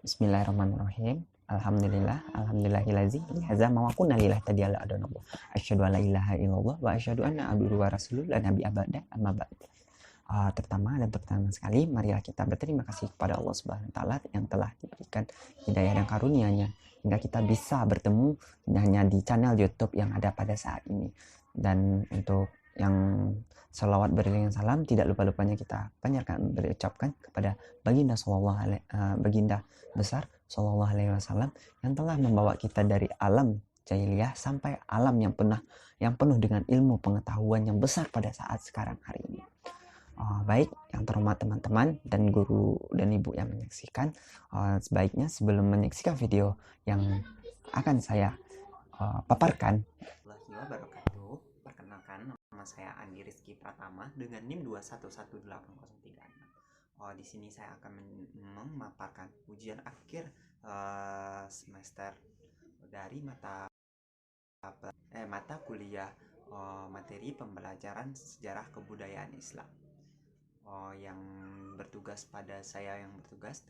Bismillahirrahmanirrahim. Alhamdulillahilazi lihaza ma kunna lillah tadiyala adonallah. Asyhadu an la ilaha illallah wa asyhadu anna abduhu wa rasuluh la nabi abada amma ba'd. Terutama dan terutama sekali, marilah kita berterima kasih kepada Allah Subhanahu wa taala yang telah diberikan hidayah dan karunia-Nya hingga kita bisa bertemu hanya di channel YouTube yang ada pada saat ini. Dan untuk yang salawat beriringan salam, tidak lupa-lupanya kita panjatkan berucapkan kepada baginda besar Sallallahu Alaihi Wasallam yang telah membawa kita dari alam jahiliyah sampai alam yang penuh dengan ilmu pengetahuan yang besar pada saat sekarang hari ini. Baik, yang terhormat teman-teman dan guru dan ibu yang menyaksikan, sebaiknya sebelum menyaksikan video yang akan saya paparkan, wabarakatuh. Perkenalkan, nama saya Andi Rizky Pratama dengan NIM 2118036. Di sini saya akan memaparkan ujian akhir semester dari mata kuliah materi pembelajaran sejarah kebudayaan Islam. Yang bertugas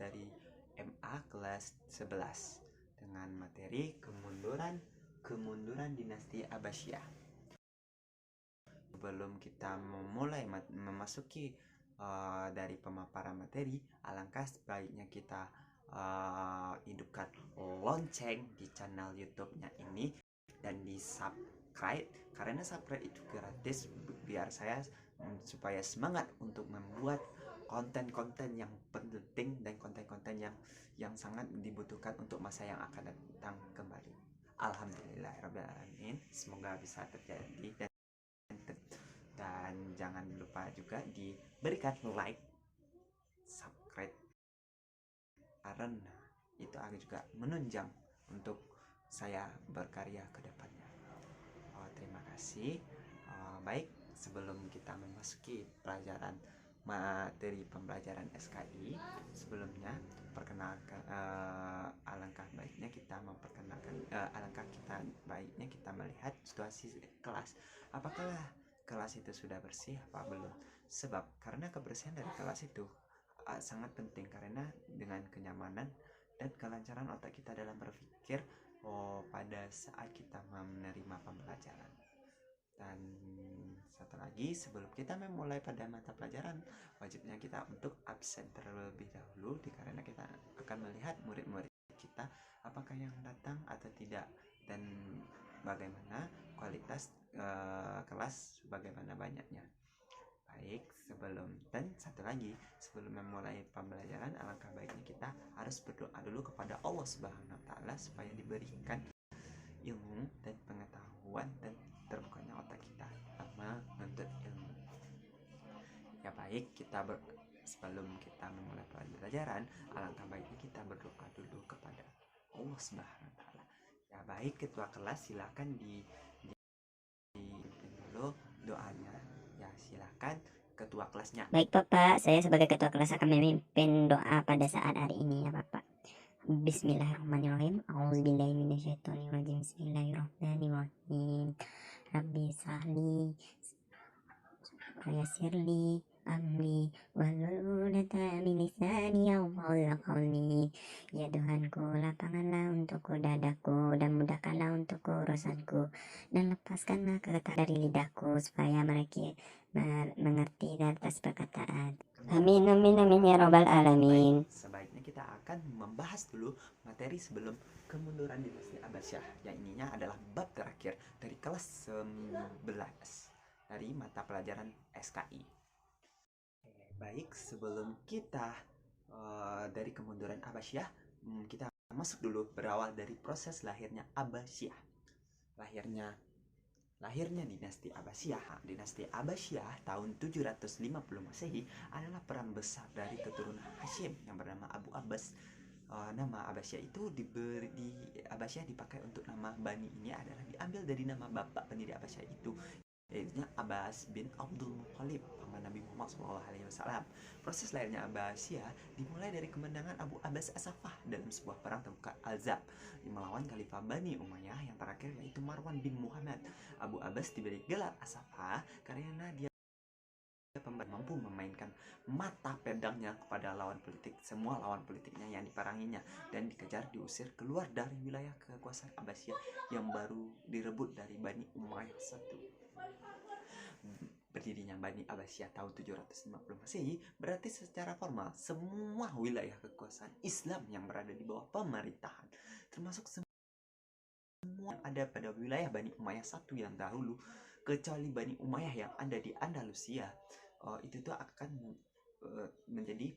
dari MA kelas 11 dengan materi kemunduran dinasti Abbasiyah. Sebelum kita memulai memasuki dari pemaparan materi, alangkah sebaiknya kita hidupkan lonceng di channel YouTube-nya ini dan di subscribe, karena subscribe itu gratis biar saya supaya semangat untuk membuat konten-konten yang penting dan konten-konten yang sangat dibutuhkan untuk masa yang akan datang kembali. Alhamdulillahirrahmanirrahim, semoga bisa terjadi dan jangan lupa juga diberikan like, subscribe, karena itu akan juga menunjang untuk saya berkarya ke depannya. Terima kasih. Baik, sebelum kita memasuki pelajaran materi pembelajaran SKI, sebelumnya perkenalkan alangkah baiknya kita melihat situasi kelas. Apakah kelas itu sudah bersih apa belum? Sebab karena kebersihan dari kelas itu sangat penting, karena dengan kenyamanan dan kelancaran otak kita dalam berpikir pada saat kita menerima pembelajaran. Dan satu lagi, sebelum kita memulai pada mata pelajaran, wajibnya kita untuk absen terlebih dahulu, karena kita akan melihat murid-murid kita apakah yang datang atau tidak, dan bagaimana kualitas kelas, bagaimana banyaknya. Baik, sebelum memulai pembelajaran, alangkah baiknya kita harus berdoa dulu kepada Allah Subhanahu wa taala supaya diberikan ilmu dan pengetahuan dan terbukanya otak kita sama menuntut ilmu. Ya baik, sebelum kita memulai pembelajaran, alangkah baiknya kita berdoa dulu kepada Allah Subhanahu wa taala. Ya baik, ketua kelas silakan dulu doanya. Ya silakan ketua kelasnya. Baik Bapak, saya sebagai ketua kelas akan memimpin doa pada saat hari ini ya Bapak. Bismillahirrahmanirrahim. A'udzubillahi minasyaitonirrajim. Bismillahirrahmanirrahim. Rabbi sahli Yassirli amri wahlul 'uqdatam min lisani yafqahu qawli. Ya Tuhanku, lapangkanlah untukku dadaku dan mudahkanlah untukku urusanku, dan lepaskanlah keketaatan dari lidahku supaya mereka mengerti atas perkataan. Amin amin amin ya rabbal alamin. Sebaiknya kita akan membahas dulu materi sebelum kemunduran dinasti Abbasiyah, yang ininya adalah bab terakhir dari kelas 11 dari mata pelajaran SKI. Baik, sebelum kita dari kemunduran Abbasiyah, kita masuk dulu berawal dari proses lahirnya Abbasiyah. Lahirnya dinasti Abbasiyah. Dinasti Abbasiyah tahun 750 Masehi adalah peran besar dari keturunan Hashim yang bernama Abu Abbas. Nama Abbasiyah itu Abbasiyah dipakai untuk nama Bani ini adalah diambil dari nama bapak pendiri Abbasiyah itu, yaitu Abbas bin Abdul Muthalib, paman Nabi Muhammad SAW. Proses lahirnya Abbasiyah dimulai dari kemenangan Abu Abbas As-Saffah dalam sebuah perang Tabuk Al-Azab melawan Khalifah Bani Umayyah yang terakhir, yaitu Marwan bin Muhammad. Abu Abbas diberi gelar As-Saffah karena dia pemerintah mampu memainkan mata pedangnya kepada lawan politik, semua lawan politiknya yang diperanginya, dan dikejar diusir keluar dari wilayah kekuasaan Abbasiyah yang baru direbut dari Bani Umayyah I. Berdirinya Bani Abbasiyah tahun 750 Masehi berarti secara formal semua wilayah kekuasaan Islam yang berada di bawah pemerintahan, termasuk semua yang ada pada wilayah Bani Umayyah I yang dahulu, kecuali Bani Umayyah yang ada di Andalusia, itu tuh akan menjadi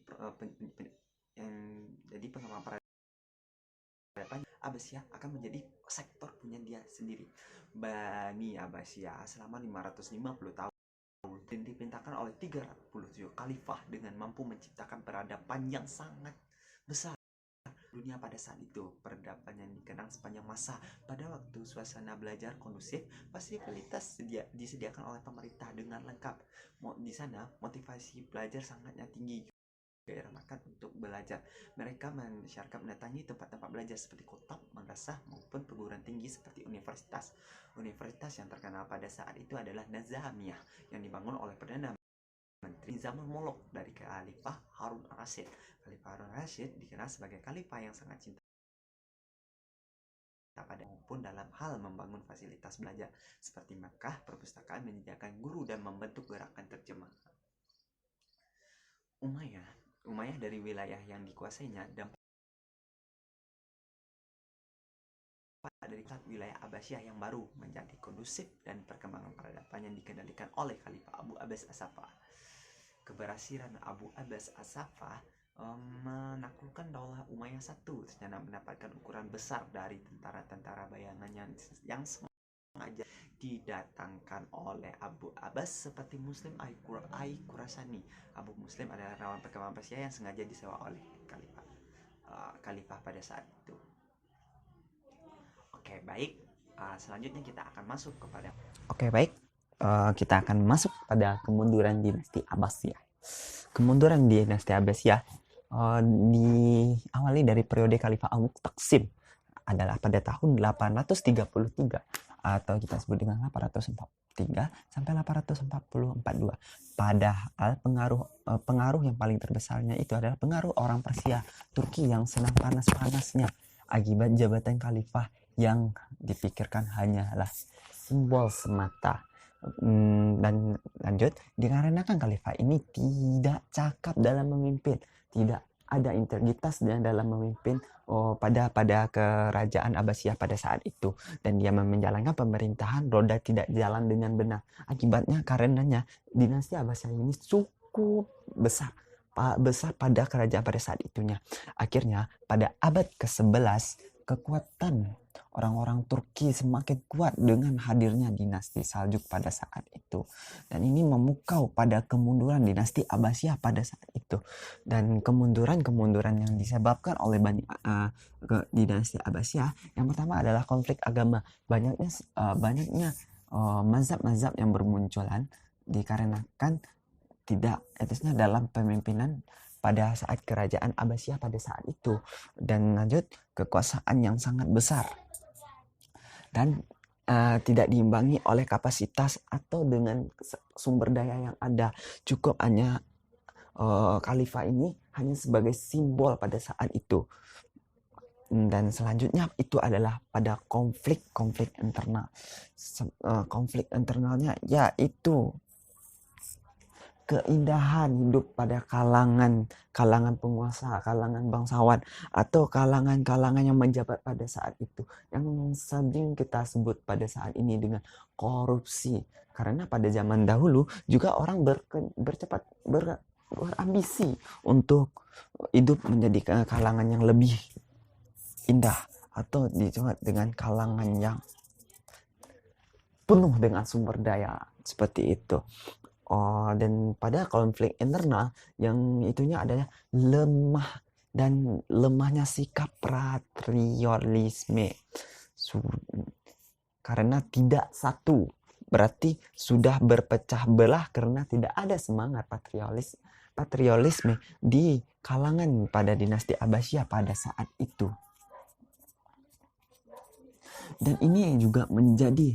pengembang peradaban. Abbasiyah akan menjadi sektor punya dia sendiri. Bani Abbasiyah selama 550 tahun dan diperintahkan oleh 37 khalifah dengan mampu menciptakan peradaban yang sangat besar dunia pada saat itu. Peradaban yang dikenang sepanjang masa. Pada waktu suasana belajar kondusif, fasilitas disediakan oleh pemerintah dengan lengkap. Di sana motivasi belajar sangatnya tinggi, gairah makan untuk belajar. Mereka masyarakat mendatangi tempat-tempat belajar seperti kota, madrasah maupun perguruan tinggi seperti universitas. Universitas yang terkenal pada saat itu adalah Nizamiyah yang dibangun oleh Perdana Menteri zaman Molok dari Khalifah Harun al-Rashid. Khalifah Harun al-Rashid dikenal sebagai khalifah yang sangat cinta pada maupun dalam hal membangun fasilitas belajar seperti Makkah, perpustakaan, menyediakan guru dan membentuk gerakan terjemah. Umayyah dari wilayah yang dikuasainya dan dari wilayah Abbasiyah yang baru menjadi kondusif dan perkembangan peradaban yang dikendalikan oleh Khalifah Abu Abbas as-Saffah. Keberhasilan Abu Abbas as-Saffah menaklukkan Daulah Umayyah I secara mendapatkan ukuran besar dari tentara-tentara bayangan yang sengaja didatangkan oleh Abu Abbas seperti Muslim Ai-Khurasani. Abu Muslim adalah lawan perkembangan Persia yang sengaja disewa oleh khalifah pada saat itu. Oke, baik. Selanjutnya kita akan masuk kepada kita akan masuk pada kemunduran dinasti Abbasiyah. Kemunduran dinasti Abbasiyah diawali dari periode Khalifah Al-Muqtasim adalah pada tahun 833 atau kita sebut dengan 843 sampai 842. Padahal pengaruh yang paling terbesarnya itu adalah pengaruh orang Persia, Turki yang senang panas-panasnya akibat jabatan khalifah yang dipikirkan hanyalah simbol semata. Dan lanjut, dikarenakan khalifah ini tidak cakap dalam memimpin, tidak ada integritas dalam memimpin pada kerajaan Abbasiyah pada saat itu, dan dia menjalankan pemerintahan roda tidak jalan dengan benar. Akibatnya karenanya dinasti Abbasiyah ini cukup besar pada kerajaan pada saat itunya. Akhirnya pada abad ke-11 kekuatan orang-orang Turki semakin kuat dengan hadirnya dinasti Saljuk pada saat itu. Dan ini memukau pada kemunduran dinasti Abbasiyah pada saat itu. Dan kemunduran yang disebabkan oleh dinasti Abbasiyah, yang pertama adalah konflik agama. Banyaknya mazhab-mazhab yang bermunculan dikarenakan tidak etisnya dalam pemimpinan pada saat kerajaan Abbasiyah pada saat itu. Dan lanjut, kekuasaan yang sangat besar dan tidak diimbangi oleh kapasitas atau dengan sumber daya yang ada. Cukup hanya khalifah ini hanya sebagai simbol pada saat itu. Dan selanjutnya itu adalah pada konflik internal. Konflik internalnya yaitu keindahan hidup pada kalangan penguasa, kalangan bangsawan, atau kalangan yang menjabat pada saat itu, yang sering kita sebut pada saat ini dengan korupsi. Karena pada zaman dahulu juga orang berambisi untuk hidup menjadi kalangan yang lebih indah, atau disebut dengan kalangan yang penuh dengan sumber daya seperti itu. Dan pada konflik internal yang itunya adalah lemahnya sikap patriotisme. Karena tidak satu, berarti sudah berpecah belah karena tidak ada semangat patriotisme di kalangan pada dinasti Abbasiyah pada saat itu. Dan ini juga menjadi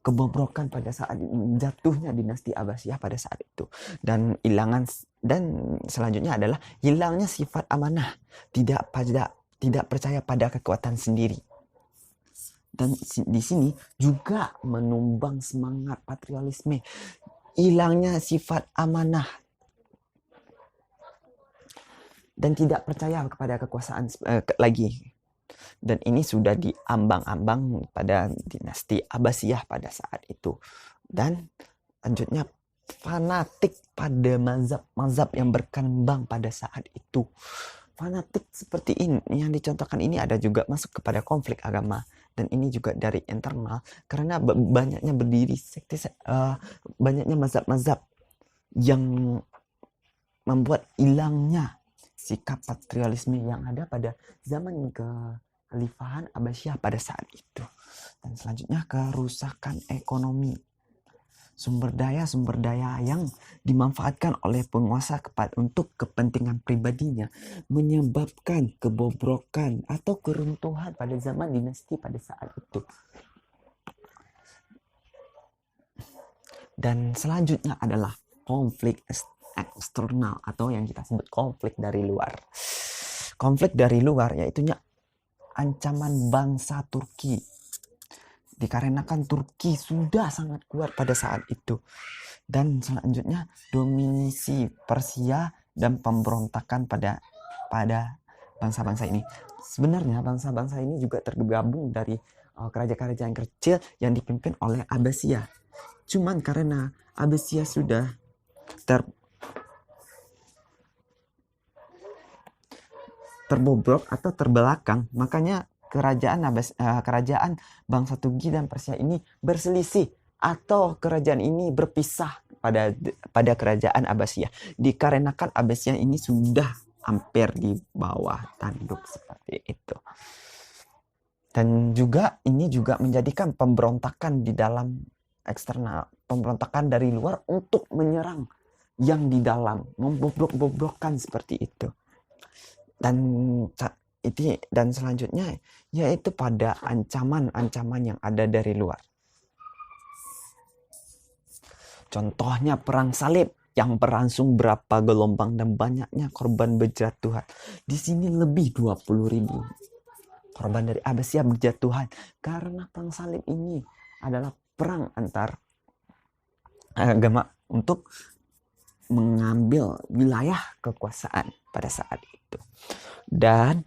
kebobrokan pada saat jatuhnya dinasti Abbasiyah pada saat itu, dan selanjutnya adalah hilangnya sifat amanah, tidak percaya pada kekuatan sendiri. Dan di sini juga menumbang semangat patriotisme, hilangnya sifat amanah dan tidak percaya kepada kekuasaan lagi. Dan ini sudah diambang-ambang pada dinasti Abbasiyah pada saat itu. Dan lanjutnya fanatik pada mazhab yang berkembang pada saat itu. Fanatik seperti ini yang dicontohkan ini ada juga masuk kepada konflik agama, dan ini juga dari internal karena banyaknya berdiri sekte, banyaknya mazhab-mazhab yang membuat hilangnya sikap patriotisme yang ada pada zaman kekhalifahan Abbasiyah pada saat itu. Dan selanjutnya kerusakan ekonomi, sumber daya yang dimanfaatkan oleh penguasa untuk kepentingan pribadinya menyebabkan kebobrokan atau keruntuhan pada zaman dinasti pada saat itu. Dan selanjutnya adalah konflik eksternal atau yang kita sebut konflik dari luar. Konflik dari luar yaitu ancaman bangsa Turki. Dikarenakan Turki sudah sangat kuat pada saat itu. Dan selanjutnya dominasi Persia dan pemberontakan pada bangsa-bangsa ini. Sebenarnya bangsa-bangsa ini juga tergabung dari kerajaan-kerajaan kecil yang dipimpin oleh Abbasiyah. Cuman karena Abbasiyah sudah terbobrok atau terbelakang, makanya kerajaan bangsa Turki dan Persia ini berselisih atau kerajaan ini berpisah pada kerajaan Abbasiyah. Dikarenakan Abbasiyah ini sudah hampir di bawah tanduk seperti itu. Dan juga ini juga menjadikan pemberontakan di dalam eksternal, pemberontakan dari luar untuk menyerang yang di dalam, membobrok-bobrokkan seperti itu. Dan selanjutnya yaitu pada ancaman-ancaman yang ada dari luar. Contohnya perang salib yang berlangsung berapa gelombang dan banyaknya korban berjatuhan. Di sini lebih 20.000 korban dari Abbasiyah berjatuhan karena perang salib ini adalah perang antar agama untuk mengambil wilayah kekuasaan pada saat itu. Dan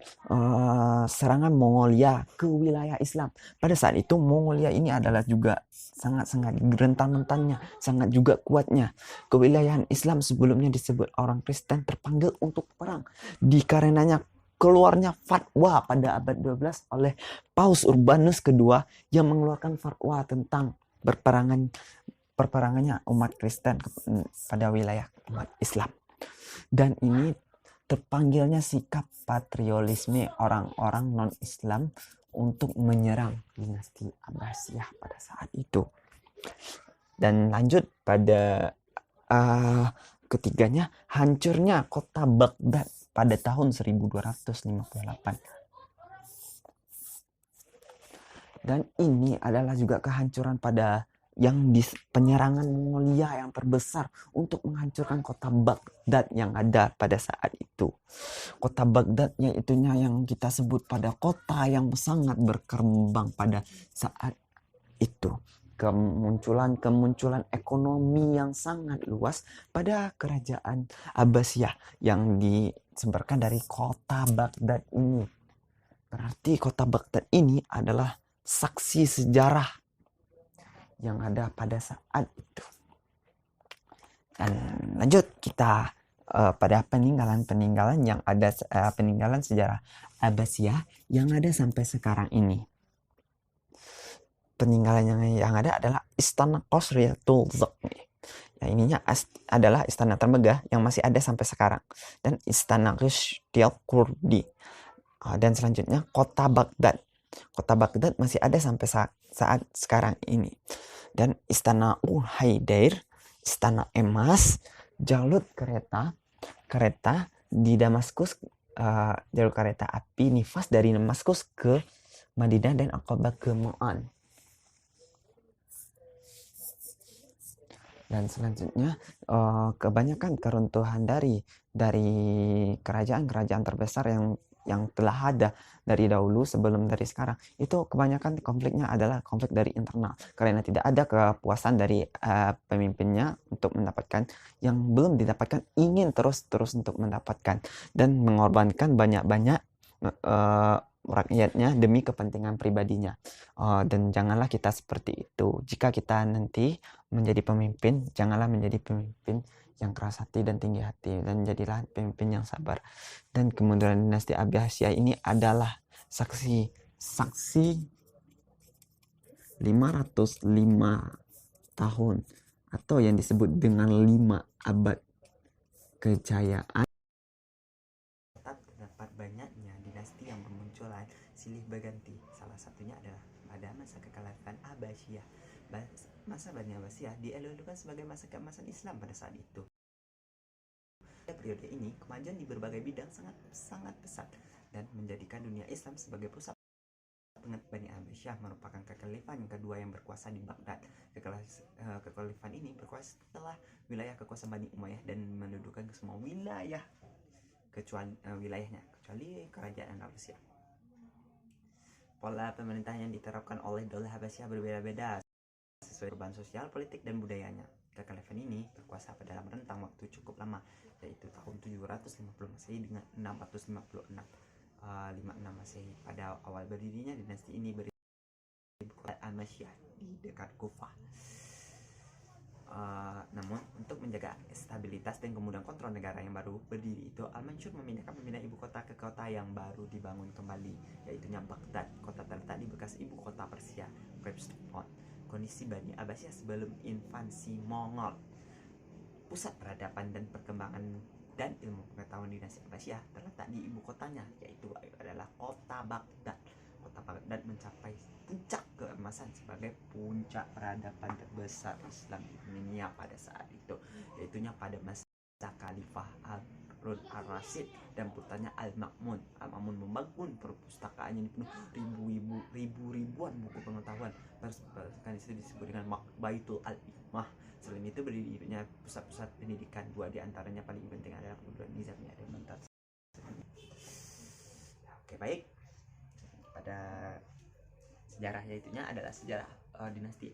serangan Mongolia ke wilayah Islam. Pada saat itu Mongolia ini adalah juga sangat-sangat rentan-rentannya, sangat juga kuatnya. Kewilayahan Islam sebelumnya disebut orang Kristen terpanggil untuk perang. Dikarenanya keluarnya fatwa pada abad 12 oleh Paus Urbanus II yang mengeluarkan fatwa tentang perperangannya umat Kristen pada wilayah umat Islam. Dan ini terpanggilnya sikap patriotisme orang-orang non-Islam untuk menyerang dinasti Abbasiyah pada saat itu. Dan lanjut pada ketiganya, hancurnya kota Baghdad pada tahun 1258. Dan ini adalah juga kehancuran pada penyerangan Mongolia yang terbesar untuk menghancurkan kota Baghdad yang ada pada saat itu. Kota Baghdad yaitunya yang kita sebut pada kota yang sangat berkembang pada saat itu. Kemunculan ekonomi yang sangat luas pada kerajaan Abbasiyah yang disebarkan dari kota Baghdad ini. Berarti kota Baghdad ini adalah saksi sejarah yang ada pada saat itu. Dan lanjut kita pada peninggalan yang ada, peninggalan sejarah Abbasiyah yang ada sampai sekarang ini. Peninggalan yang ada adalah Istana Qasriyatul Zaqni. Ya, ininya adalah istana termegah yang masih ada sampai sekarang. Dan Istana Qasriyatul Kurdi. Dan selanjutnya Kota Baghdad. Kota Baghdad masih ada sampai saat sekarang ini. Dan Istana Haider, Istana Emas, jalur kereta di Damaskus, jalur kereta api nifas dari Damaskus ke Madinah dan Aqaba ke Mu'an. Dan selanjutnya kebanyakan keruntuhan dari kerajaan-kerajaan terbesar yang telah ada dari dahulu sebelum dari sekarang, itu kebanyakan konfliknya adalah konflik dari internal, karena tidak ada kepuasan dari pemimpinnya untuk mendapatkan yang belum didapatkan, ingin terus untuk mendapatkan dan mengorbankan banyak-banyak rakyatnya demi kepentingan pribadinya. Dan janganlah kita seperti itu. Jika kita nanti menjadi pemimpin, janganlah menjadi pemimpin yang keras hati dan tinggi hati, dan jadilah pemimpin yang sabar. Dan kemunduran dinasti Abbasiyah ini adalah saksi 505 tahun atau yang disebut dengan 5 abad kejayaan. Terdapat banyaknya dinasti yang bermunculan silih berganti. Salah satunya adalah pada masa kekhalifahan Abbasiyah. Masa Bani Abbasiyah dielulukan sebagai masa keemasan Islam pada saat itu. Pada periode ini, kemajuan di berbagai bidang sangat pesat dan menjadikan dunia Islam sebagai pusat. Bani Abbasiyah merupakan kekhalifahan kedua yang berkuasa di Baghdad. Kekhalifahan ini berkuasa setelah wilayah kekuasaan Bani Umayyah dan mendudukan semua wilayah wilayahnya kecuali kerajaan Abbasiyah. Pola pemerintahan yang diterapkan oleh Daulah Abbasiyah berbeda-beda sesuai perubahan sosial, politik, dan budayanya. Kekhalifahan ini berkuasa pada dalam rentang waktu cukup lama, yaitu tahun 750 Masehi dengan 656 Masehi. Pada awal berdirinya dinasti ini beribu kota Al-Masyah di dekat Kufah. Namun untuk menjaga stabilitas dan kemudahan kontrol negara yang baru berdiri itu, Al-Mansur memindah ibu kota ke kota yang baru dibangun kembali, yaitu Baghdad. Kota terletak di bekas ibu kota Persia, Krepston. Kondisi Bani Abbasiyah sebelum invasi Mongol. Pusat peradaban dan perkembangan dan ilmu pengetahuan dinasti Abbasiyah terletak di ibu kotanya, yaitu adalah kota Baghdad. Kota Baghdad mencapai puncak keemasan sebagai puncak peradaban terbesar Islam di dunia pada saat itu, yaitunya pada masa Khalifah Harun al-Rashid dan putranya Al-Ma'mun. Al-Ma'mun membangun perpustakaan yang dipenuhi ribuan buku pengetahuan. Perpustakaan itu disebut dengan Baitul Al-Hikmah. Selain itu berdirinya pusat-pusat pendidikan, dua diantaranya paling penting adalah perguruan Nizamiyah dan Mumtaz. Oke, baik. Pada sejarahnya itunya adalah sejarah dinasti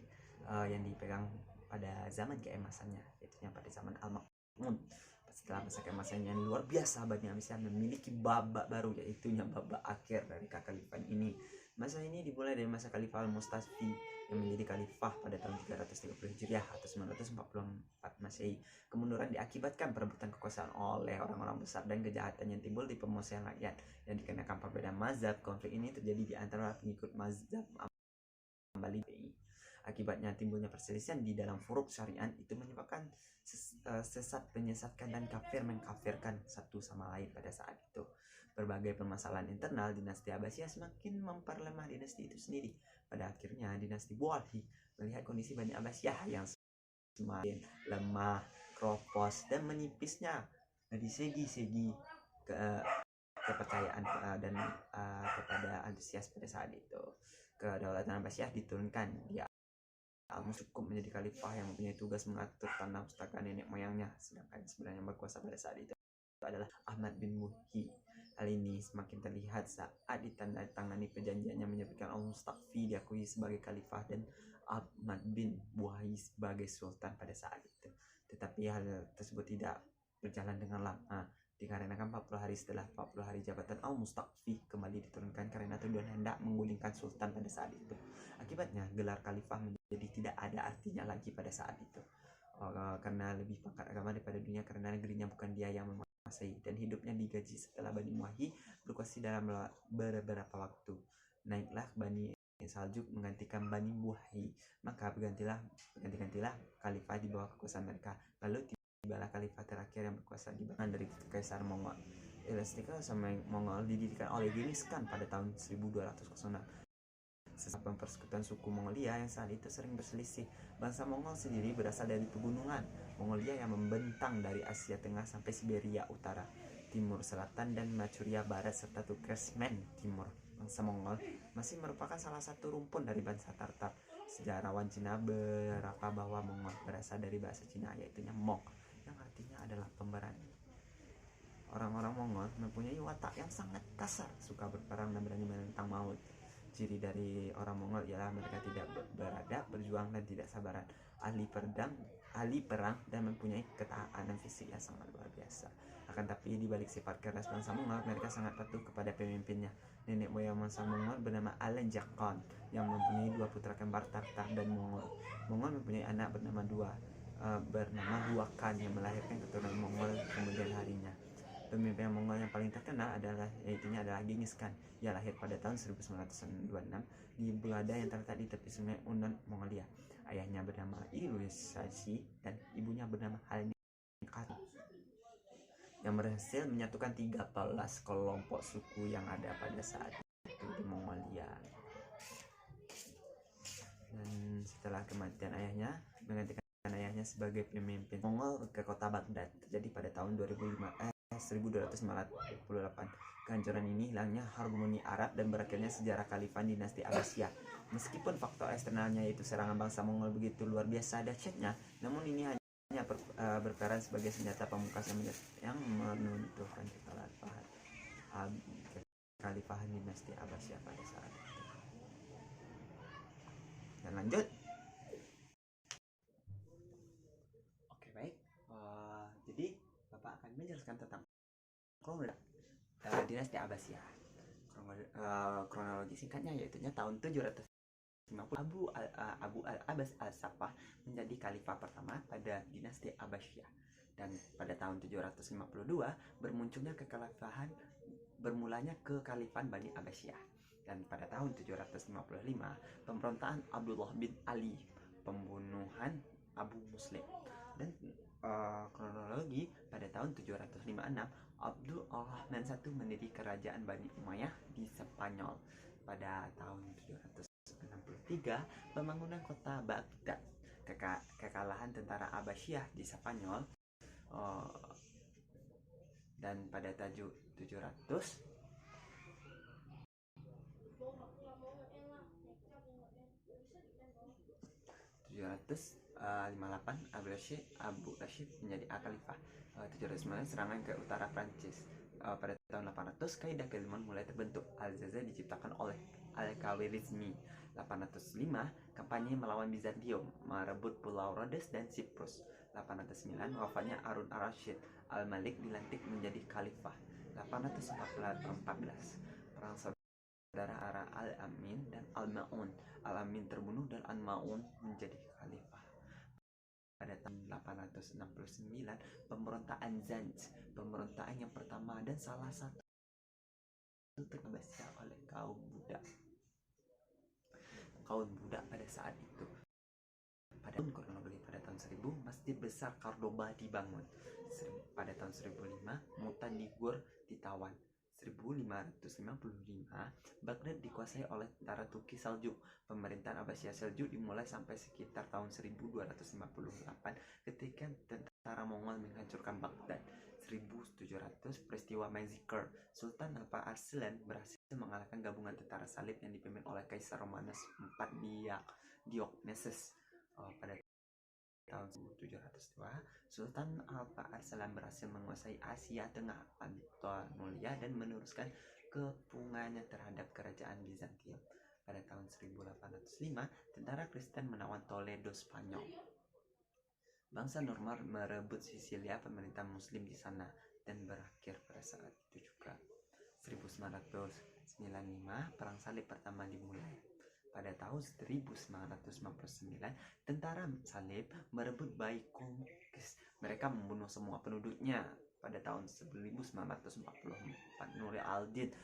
yang dipegang pada zaman keemasannya, yaitunya pada zaman Al-Ma'mun. Setelah masa keemasannya yang luar biasa, Bani Abbasiyah memiliki babak baru, yaitunya babak akhir dari kekhalifahan ini. Masa ini dimulai dari masa Khalifah Al-Mustafi yang menjadi khalifah pada tahun 330 Hijriah atau 944 Masehi. Kemunduran diakibatkan perebutan kekuasaan oleh orang-orang besar dan kejahatan yang timbul di penguasaan rakyat yang dikenakan perbedaan mazhab. Konflik ini terjadi di antara pengikut mazhab Ambali. Akibatnya timbulnya perselisihan di dalam furuk syariat, itu menyebabkan sesat menyesatkan dan kafir mengkafirkan satu sama lain pada saat itu. Berbagai permasalahan internal dinasti Abbasiyah semakin memperlemah dinasti itu sendiri. Pada akhirnya dinasti Buwalhi melihat kondisi Bani Abbasiyah yang semakin lemah, kropos, dan menipisnya dari segi-segi kepercayaan dan kepada antusias pada saat itu. Kedaulatan Abbasiyah diturunkan. Dia cukup menjadi khalifah yang mempunyai tugas mengatur tanah pustaka nenek moyangnya, sedangkan sebenarnya berkuasa pada saat itu adalah Ahmad bin Muhi. Hal ini semakin terlihat saat ditandatangani perjanjiannya menyebutkan Al-Mustafi diakui sebagai khalifah dan Ahmad bin Buhai sebagai sultan pada saat itu. Tetapi hal tersebut tidak berjalan dengan lama, dikarenakan 40 hari setelah 40 hari jabatan Al-Mustafi kembali diturunkan karena tuduhan hendak menggulingkan sultan pada saat itu. Akibatnya gelar khalifah menjadi tidak ada artinya lagi pada saat itu. Karena lebih pangkat agama daripada dunia, karena negerinya bukan dia yang menguasai, dan hidupnya digaji setelah Bani Umayyah berkuasa dalam beberapa waktu. Naiklah Bani Saljuk menggantikan Bani Buhai, maka gantilah khalifah di bawah kekuasaan mereka. Lalu tibalah khalifah terakhir yang berkuasa di bawah dari Kaisar Mongol. Elastika sama Mongol didirikan oleh Genghis Khan pada tahun 1206. Sesama persekutuan suku Mongolia yang saat itu sering berselisih. Bangsa Mongol sendiri berasal dari pegunungan Mongolia yang membentang dari Asia Tengah sampai Siberia Utara, Timur Selatan, dan Manchuria Barat serta Turkmenistan Timur. Bangsa Mongol masih merupakan salah satu rumpun dari bangsa Tartar Sejarawan Cina berapa bahwa Mongol berasal dari bahasa Cina yaitu Mong, yang artinya adalah pemberani. Orang-orang Mongol mempunyai watak yang sangat kasar, suka berperang dan berani menentang maut. Ciri dari orang Mongol ialah mereka tidak beradab, berjuang dan tidak sabaran, ahli perang dan mempunyai ketahanan fisik yang sangat luar biasa. Akan tapi di balik sifat keras bangsa Mongol, mereka sangat patuh kepada pemimpinnya. Nenek moyang bangsa Mongol bernama Alen Jakon yang mempunyai 2 putra kembar Tartar dan Mongol. Mongol mempunyai anak bernama Huakan yang melahirkan keturunan Mongol kemudian harinya. Pemimpin Mongol yang paling terkenal adalah Genghis Khan. Ia lahir pada tahun 1926 di Belada yang terletak di tepi sungai Unon, Mongolia. Ayahnya bernama Ilusashi dan ibunya bernama Halni yang berhasil menyatukan 13 kelompok suku yang ada pada saat itu di Mongolia. Dan setelah kematian ayahnya, menggantikan ayahnya sebagai pemimpin Mongol ke kota Baghdad terjadi pada tahun 1258. Kehancuran ini hilangnya harmoni Arab dan berakhirnya sejarah Khalifah dinasti Abbasiyah. Meskipun faktor eksternalnya yaitu serangan bangsa Mongol begitu luar biasa dahsyatnya, namun ini hanya berperan sebagai senjata pamungkas yang menunjukkan kekhalifahan dinasti Abbasiyah pada saat itu. Dan lanjut. Oke, baik. Jadi Bapak akan menjelaskan tentang dinasti Abbasiyah. Kronologi singkatnya yaitu tahun 750 Abu al-Abbas al-Saffah menjadi khalifah pertama pada dinasti Abbasiyah, dan pada tahun 752 bermulanya kekhalifahan Bani Abbasiyah, dan pada tahun 755 pemberontakan Abdullah bin Ali, pembunuhan Abu Muslim, dan kronologi pada tahun 756 Abdul Rahman I mendirikan kerajaan Bani Umayyah di Spanyol. Pada tahun 763 pembangunan kota Baghdad, kekalahan tentara Abbasiyah di Spanyol, dan pada tahun 758 Abu Rashid menjadi khalifah. 709 serangan ke utara Prancis. Pada tahun 800 kaidah keilmuan mulai terbentuk. Al-Jazza diciptakan oleh Al-Khawarizmi. 805 kampanye melawan Bizantium, merebut Pulau Rhodes dan Siprus. 809 wafatnya Harun al-Rashid. Al-Malik dilantik menjadi khalifah. 814 perang saudara Al-Amin dan Al-Ma'un. Al-Amin terbunuh dan Al-Ma'un menjadi khalifah. Pada tahun 869 pemberontakan Zanj, pemberontakan yang pertama dan salah satu terbesar oleh kaum Buddha pada saat itu. Pada tahun 1000 Masjid Besar Cordoba dibangun. Pada tahun 1005 Mutanigor ditawan. 1555 Baghdad dikuasai oleh tentara Turki Seljuk. Pemerintahan Abbasiyah Seljuk dimulai sampai sekitar tahun 1258 ketika tentara Mongol menghancurkan Baghdad. 1700 peristiwa Massacre. Sultan Alpa Arslan berhasil mengalahkan gabungan tentara salib yang dipimpin oleh Kaisar Romanos IV Diognesus. Pada tahun 1702 Sultan Alpa Arslan berhasil menguasai Asia Tengah Anatolia dan meneruskan kepungannya terhadap kerajaan Bizantium. Pada tahun 1805 tentara Kristen menawan Toledo, Spanyol. Bangsa Norman merebut Sisilia, pemerintahan Muslim di sana, dan berakhir pada saat itu juga. 1995 perang salib pertama dimulai. Pada tahun 1999 tentara salib merebut Baikonur. Mereka membunuh semua penduduknya. Pada tahun 1944 Nur al-Din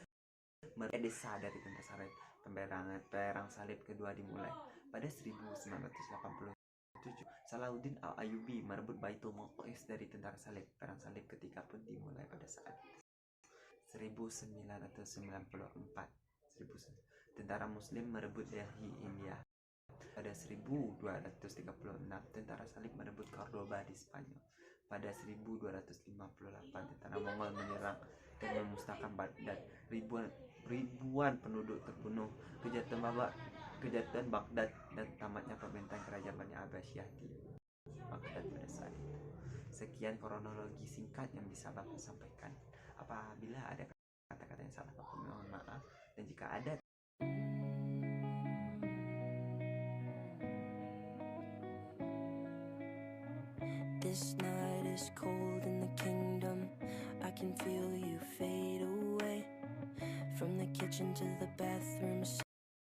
desa dari tentara salib. Perang salib kedua dimulai. Pada 1987 Salahuddin al-Ayyubi merebut Baitul Maqdis dari tentara salib. Perang salib ketiga pun dimulai pada saat 1994. Tentara Muslim merebut Delhi, India. Pada 1236 tentara salib merebut Cordoba di Spanyol. Pada 1258 tentara Mongol menyerang dan memusnahkan Baghdad. Ribuan penduduk terbunuh. Kejahatan Babak kejatuhan Baghdad dan tamatnya pemerintahan kerajaan Bani Abbasiyah di Baghdad pada saat itu. Sekian kronologi singkat yang bisa Bapak sampaikan. Apabila ada kata-kata yang salah, Bapak mohon maaf, dan jika ada This night is cold in the kingdom. I can feel you fade away. From the kitchen to the bathroom.